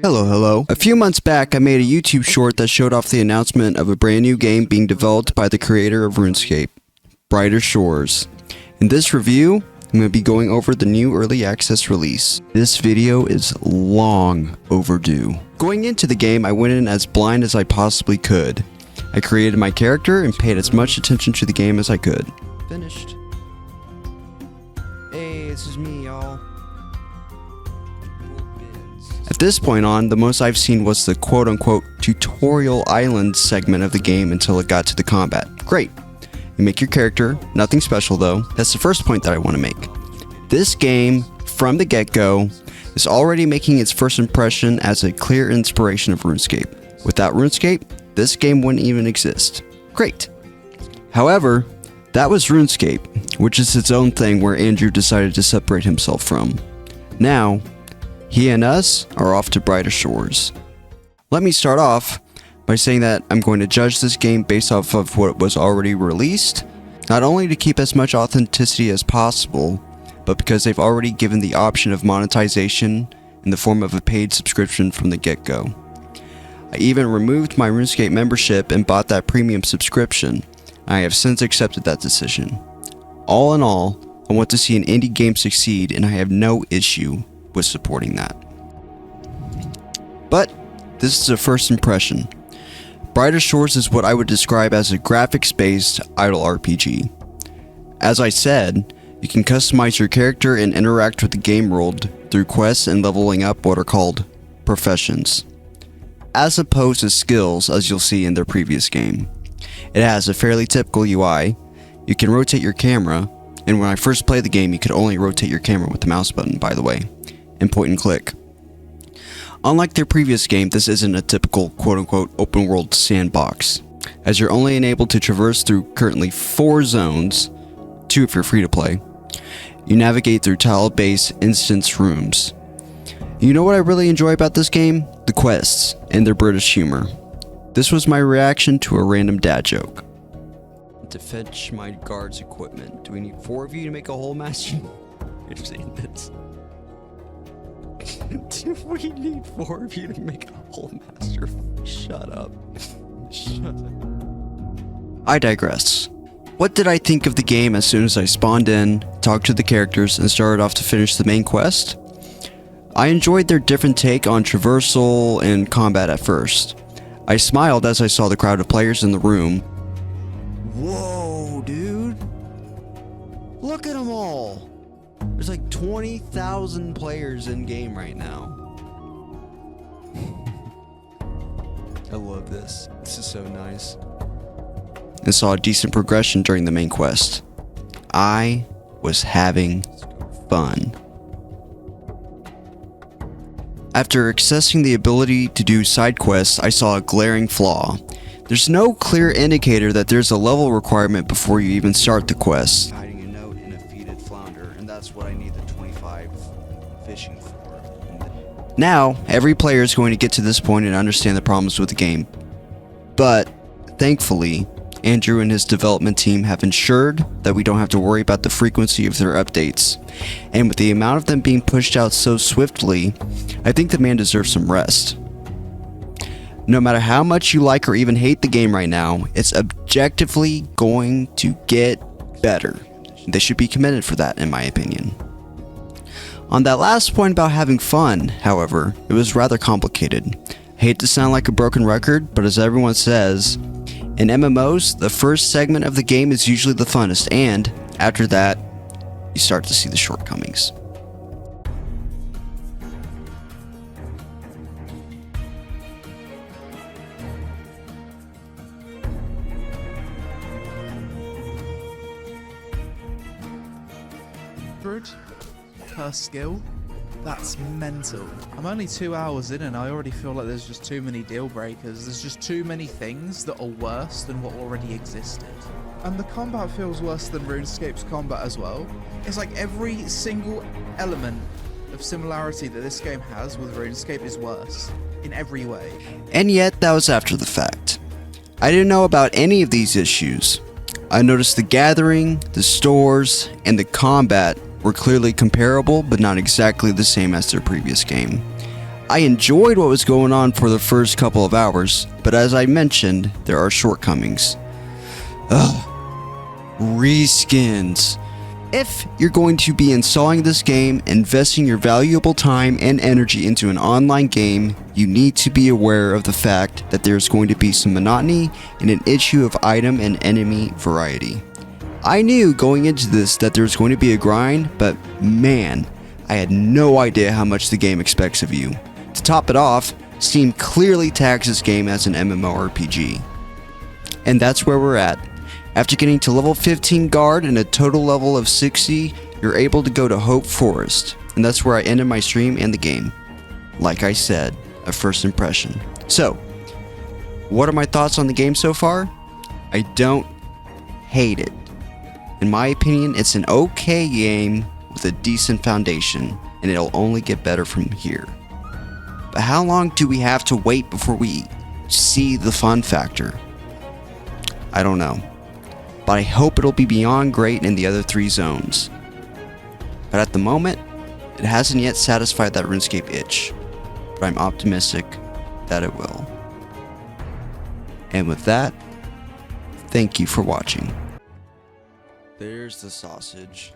Hello. A few months back, I made a YouTube short that showed off the announcement of a brand new game being developed by the creator of RuneScape, Brighter Shores. In this review, I'm going to be going over the new early access release. This video is long overdue. Going into the game, I went in as blind as I possibly could. I created my character and paid as much attention to the game as I could. Finished. Hey, this is me, y'all. At this point on, the most I've seen was the quote-unquote tutorial island segment of the game until it got to the combat. Great. You make your character, nothing special though. That's the first point that I want to make. This game, from the get-go, is already making its first impression as a clear inspiration of RuneScape. Without RuneScape, this game wouldn't even exist. Great. However, that was RuneScape, which is its own thing where Andrew decided to separate himself from. Now, he and us are off to Brighter Shores. Let me start off by saying that I'm going to judge this game based off of what was already released, not only to keep as much authenticity as possible, but because they've already given the option of monetization in the form of a paid subscription from the get-go. I even removed my RuneScape membership and bought that premium subscription. I have since accepted that decision. All in all, I want to see an indie game succeed, and I have no issue with supporting that. But this is a first impression. Brighter Shores is what I would describe as a graphics-based idle RPG. As I said, you can customize your character and interact with the game world through quests and leveling up what are called professions, as opposed to skills as you'll see in their previous game. It has a fairly typical UI. You can rotate your camera, and when I first played the game you could only rotate your camera with the mouse button, by the way, and point and click. Unlike their previous game, this isn't a typical quote-unquote open world sandbox, as you're only enabled to traverse through currently 4 zones, 2 if you're free to play. You navigate through tile-based instance rooms. You know what I really enjoy about this game? The quests and their British humor. This was my reaction to a random dad joke. To fetch my guard's equipment, do we need 4 of you to make a whole master? You're saying this. Do we need 4 of you to make a whole master? Shut up. Shut up. I digress. What did I think of the game as soon as I spawned in, talked to the characters, and started off to finish the main quest? I enjoyed their different take on traversal and combat at first. I smiled as I saw the crowd of players in the room. Whoa, dude. Look at them all. There's like 20,000 players in game right now. I love this. This is so nice. And saw a decent progression during the main quest. I was having fun. After accessing the ability to do side quests, I saw a glaring flaw. There's no clear indicator that there's a level requirement before you even start the quest. Hiding a note in a feeded flounder, and that's what I need the 25 fishing for. Now, every player is going to get to this point and understand the problems with the game. But, thankfully, Andrew and his development team have ensured that we don't have to worry about the frequency of their updates. And with the amount of them being pushed out so swiftly, I think the man deserves some rest. No matter how much you like or even hate the game right now, it's objectively going to get better. They should be commended for that, in my opinion. On that last point about having fun, however, it was rather complicated. I hate to sound like a broken record, but as everyone says, in MMOs, the first segment of the game is usually the funnest, and after that, you start to see the shortcomings. Per skill, that's mental. I'm only 2 hours in and I already feel like there's just too many deal breakers. There's just too many things that are worse than what already existed. And the combat feels worse than RuneScape's combat as well. It's like every single element of similarity that this game has with RuneScape is worse in every way. And yet, that was after the fact. I didn't know about any of these issues. I noticed the gathering, the stores, and the combat were clearly comparable, but not exactly the same as their previous game. I enjoyed what was going on for the first couple of hours, but as I mentioned, there are shortcomings. Ugh. Reskins. If you're going to be installing this game, investing your valuable time and energy into an online game, you need to be aware of the fact that there's going to be some monotony and an issue of item and enemy variety. I knew going into this that there's going to be a grind, but man, I had no idea how much the game expects of you. To top it off, Steam clearly tags this game as an MMORPG. And that's where we're at. After getting to level 15 guard and a total level of 60, you're able to go to Hope Forest. And that's where I ended my stream and the game. Like I said, a first impression. So, what are my thoughts on the game so far? I don't hate it. In my opinion, it's an okay game with a decent foundation, and it'll only get better from here. But how long do we have to wait before we see the fun factor? I don't know. But I hope it'll be beyond great in the other 3 zones. But at the moment, it hasn't yet satisfied that RuneScape itch. But I'm optimistic that it will. And with that, thank you for watching. There's the sausage.